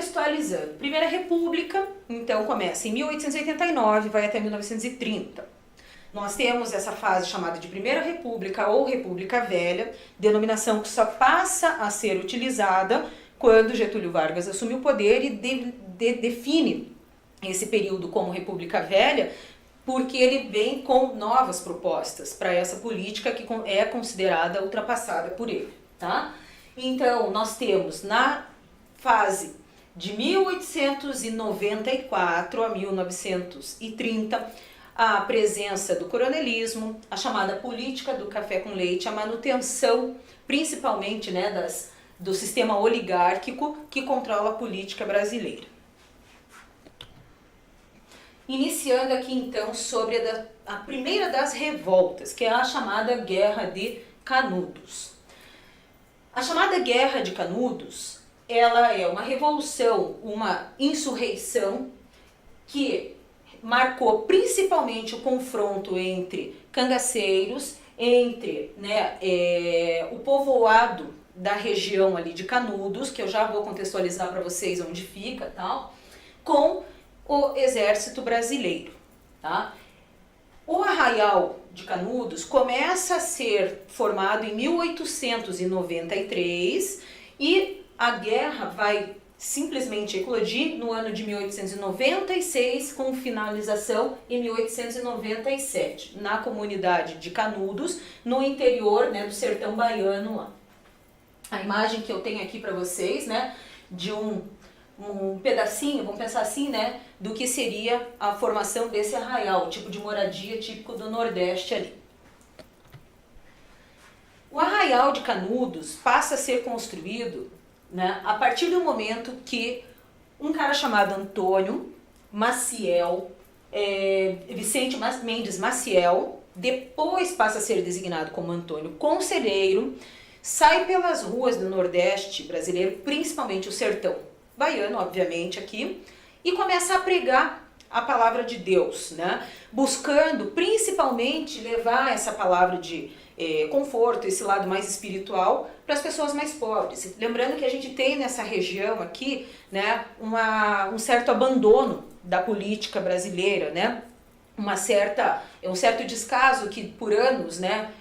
contextualizando, Primeira República, então começa em 1889, vai até 1930. Nós temos essa fase chamada de Primeira República ou República Velha, denominação que só passa a ser utilizada quando Getúlio Vargas assume o poder e define esse período como República Velha, porque ele vem com novas propostas para essa política que é considerada ultrapassada por ele, tá? Então, nós temos na fase de 1894 a 1930 a presença do coronelismo, a chamada política do café com leite, a manutenção principalmente, né, do sistema oligárquico que controla a política brasileira. Iniciando aqui então sobre a primeira das revoltas, que é a chamada Guerra de Canudos. A chamada Guerra de Canudos, ela é uma revolução, uma insurreição que marcou principalmente o confronto entre cangaceiros, entre, né, o povoado da região ali de Canudos, que eu já vou contextualizar para vocês onde fica, tal, com o exército brasileiro, tá? O Arraial de Canudos começa a ser formado em 1893 e a guerra vai simplesmente eclodir no ano de 1896, com finalização em 1897, na comunidade de Canudos, no interior, né, do sertão baiano lá. A imagem que eu tenho aqui para vocês, né, de um pedacinho, vamos pensar assim, né, do que seria a formação desse arraial, o tipo de moradia típico do Nordeste ali. O Arraial de Canudos passa a ser construído, né, a partir do momento que um cara chamado Antônio Maciel, Vicente Mendes Maciel, depois passa a ser designado como Antônio Conselheiro, sai pelas ruas do Nordeste brasileiro, principalmente o sertão baiano, obviamente, aqui, e começa a pregar a palavra de Deus, né? Buscando principalmente levar essa palavra de conforto, esse lado mais espiritual, para as pessoas mais pobres. Lembrando que a gente tem nessa região aqui, né, um certo abandono da política brasileira, né? Um certo descaso que por anos, né,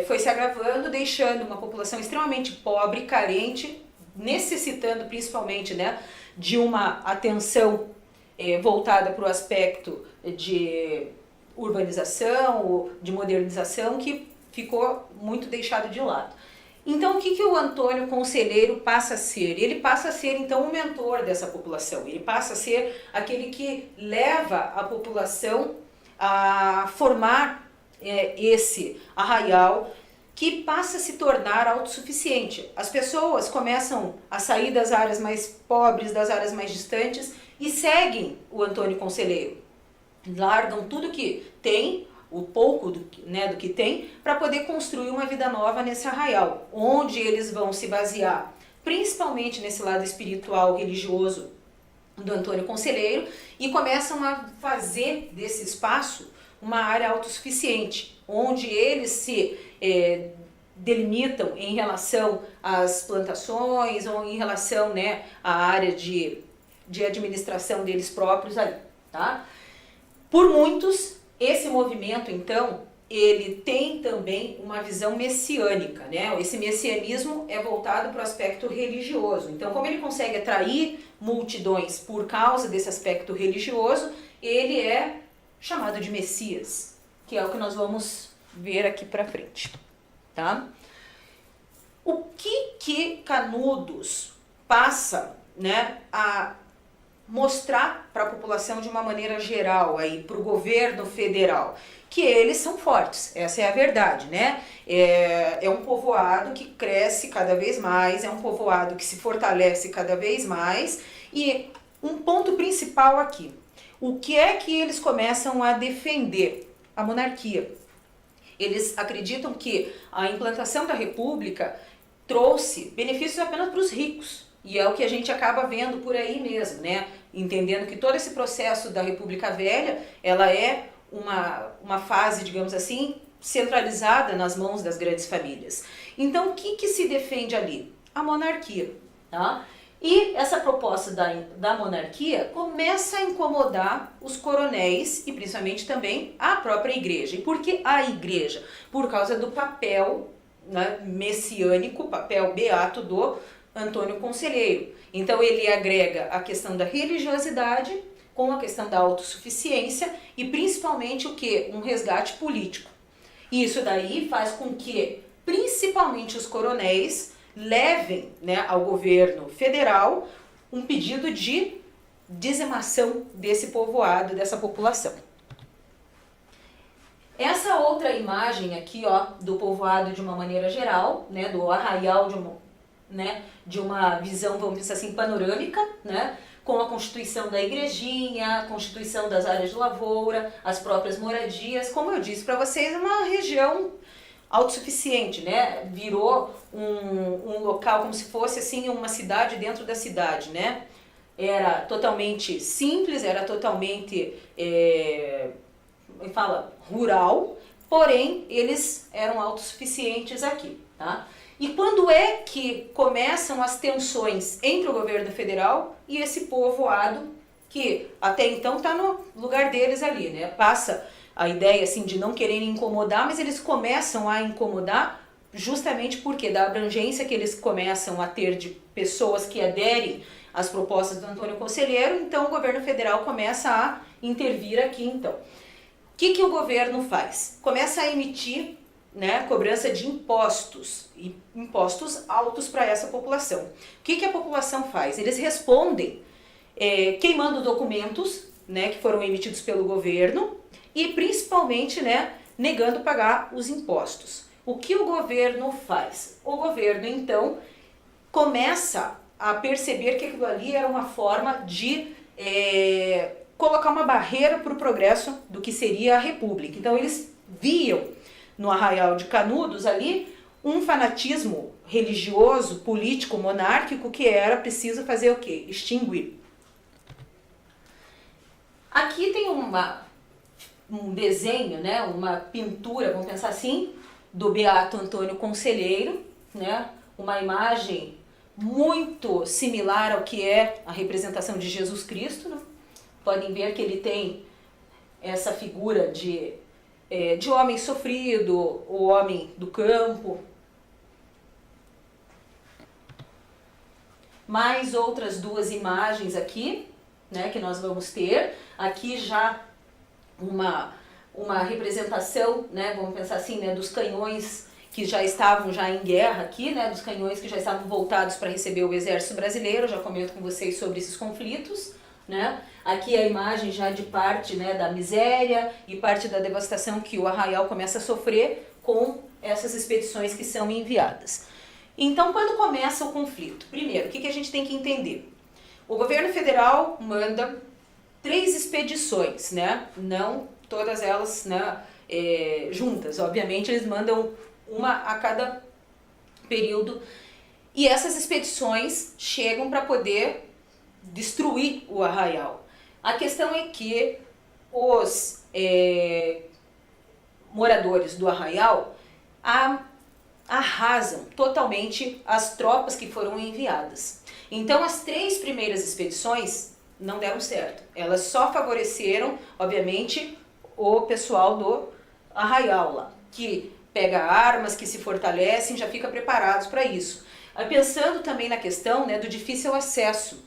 foi se agravando, deixando uma população extremamente pobre, carente, necessitando principalmente, né, de uma atenção voltada para o aspecto de urbanização, de modernização, que ficou muito deixado de lado. Então, o que o Antônio Conselheiro passa a ser? Ele passa a ser, então, o mentor dessa população. Ele passa a ser aquele que leva a população a formar esse arraial, que passa a se tornar autossuficiente. As pessoas começam a sair das áreas mais pobres, das áreas mais distantes, e seguem o Antônio Conselheiro. Largam tudo que tem, o pouco do que tem, para poder construir uma vida nova nesse arraial, onde eles vão se basear, principalmente nesse lado espiritual, religioso do Antônio Conselheiro, e começam a fazer desse espaço uma área autossuficiente, onde eles se delimitam em relação às plantações ou em relação, né, à área de administração deles próprios ali, tá? Por muitos, esse movimento, então, ele tem também uma visão messiânica, né? Esse messianismo é voltado para o aspecto religioso. Então, como ele consegue atrair multidões por causa desse aspecto religioso, ele é chamado de Messias, que é o que nós vamos ver aqui para frente, tá? O que Canudos passa, né, a mostrar para a população de uma maneira geral, aí para o governo federal, que eles são fortes, essa é a verdade, né? É um povoado que cresce cada vez mais, é um povoado que se fortalece cada vez mais, e um ponto principal aqui, o que é que eles começam a defender? A monarquia. Eles acreditam que a implantação da república trouxe benefícios apenas para os ricos. E é o que a gente acaba vendo por aí mesmo, né? Entendendo que todo esse processo da República Velha, ela é uma fase, digamos assim, centralizada nas mãos das grandes famílias. Então, o que se defende ali? A monarquia, tá? E essa proposta da monarquia começa a incomodar os coronéis e principalmente também a própria igreja. E por que a igreja? Por causa do papel, né, messiânico, papel beato do Antônio Conselheiro. Então ele agrega a questão da religiosidade com a questão da autossuficiência e principalmente o que? Um resgate político. E isso daí faz com que principalmente os coronéis levem, né, ao governo federal um pedido de dizimação desse povoado, dessa população. Essa outra imagem aqui, ó, do povoado de uma maneira geral, né, do arraial de uma visão, vamos dizer assim, panorâmica, né, com a constituição da igrejinha, a constituição das áreas de lavoura, as próprias moradias. Como eu disse para vocês, é uma região autossuficiente, né? Virou um local como se fosse assim uma cidade dentro da cidade, né? Era totalmente simples, era totalmente rural, porém eles eram autossuficientes aqui, tá? E quando é que começam as tensões entre o governo federal e esse povoado que até então está no lugar deles ali, né? Passa a ideia assim de não quererem incomodar, mas eles começam a incomodar justamente porque da abrangência que eles começam a ter de pessoas que aderem às propostas do Antônio Conselheiro, então o governo federal começa a intervir aqui então. O que o governo faz? Começa a emitir, né, cobrança de impostos, e impostos altos para essa população. O que a população faz? Eles respondem queimando documentos, né, que foram emitidos pelo governo e principalmente, né, negando pagar os impostos. O que o governo faz? O governo então começa a perceber que aquilo ali era uma forma de colocar uma barreira para o progresso do que seria a república. Então eles viam no Arraial de Canudos ali um fanatismo religioso, político, monárquico que era preciso fazer o quê? Extinguir. Aqui tem um desenho, né, uma pintura, vamos pensar assim, do Beato Antônio Conselheiro, né, uma imagem muito similar ao que é a representação de Jesus Cristo, né? Podem ver que ele tem essa figura de homem sofrido, o homem do campo. Mais outras duas imagens aqui, né, que nós vamos ter. Aqui já uma representação, né, vamos pensar assim, né, dos canhões que já estavam já em guerra aqui, né, dos canhões que já estavam voltados para receber o exército brasileiro. Já comento com vocês sobre esses conflitos, né? Aqui a imagem já de parte, né, da miséria e parte da devastação que o Arraial começa a sofrer com essas expedições que são enviadas. Então, quando começa o conflito? Primeiro, o que a gente tem que entender? O governo federal manda 3 expedições, né? Não todas elas, né, juntas. Obviamente, eles mandam uma a cada período. E essas expedições chegam para poder destruir o Arraial. A questão é que os moradores do Arraial arrasam totalmente as tropas que foram enviadas. Então as 3 primeiras expedições não deram certo. Elas só favoreceram, obviamente, o pessoal do Arraial lá, que pega armas, que se fortalecem, já fica preparados para isso. Aí, pensando também na questão, né, do difícil acesso.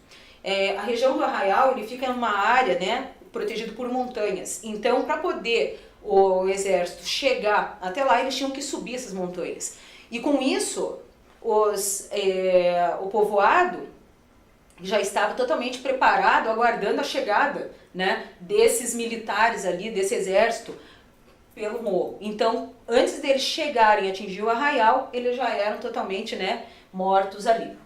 A região do Arraial ele fica em uma área, né, protegido por montanhas. Então, para poder o exército chegar até lá, eles tinham que subir essas montanhas. E com isso, o povoado já estava totalmente preparado, aguardando a chegada, né, desses militares ali, desse exército, pelo morro. Então, antes deles chegarem a atingir o Arraial, eles já eram totalmente, né, mortos ali.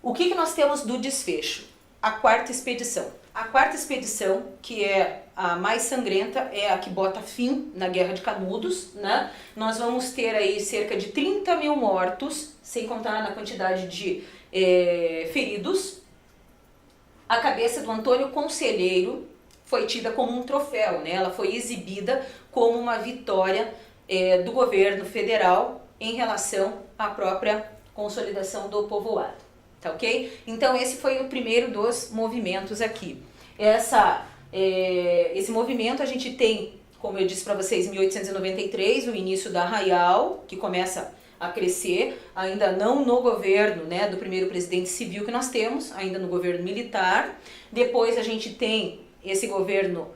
O que nós temos do desfecho? A 4ª expedição. A 4ª expedição, que é a mais sangrenta, é a que bota fim na Guerra de Canudos, né? Nós vamos ter aí cerca de 30 mil mortos, sem contar na quantidade de feridos. A cabeça do Antônio Conselheiro foi tida como um troféu, né? Ela foi exibida como uma vitória do governo federal em relação à própria consolidação do povoado. tá ok? Então esse foi o primeiro dos movimentos aqui. Esse movimento a gente tem, como eu disse para vocês, em 1893, o início da Arraial, que começa a crescer, ainda não no governo, né, do primeiro presidente civil que nós temos, ainda no governo militar. Depois a gente tem esse governo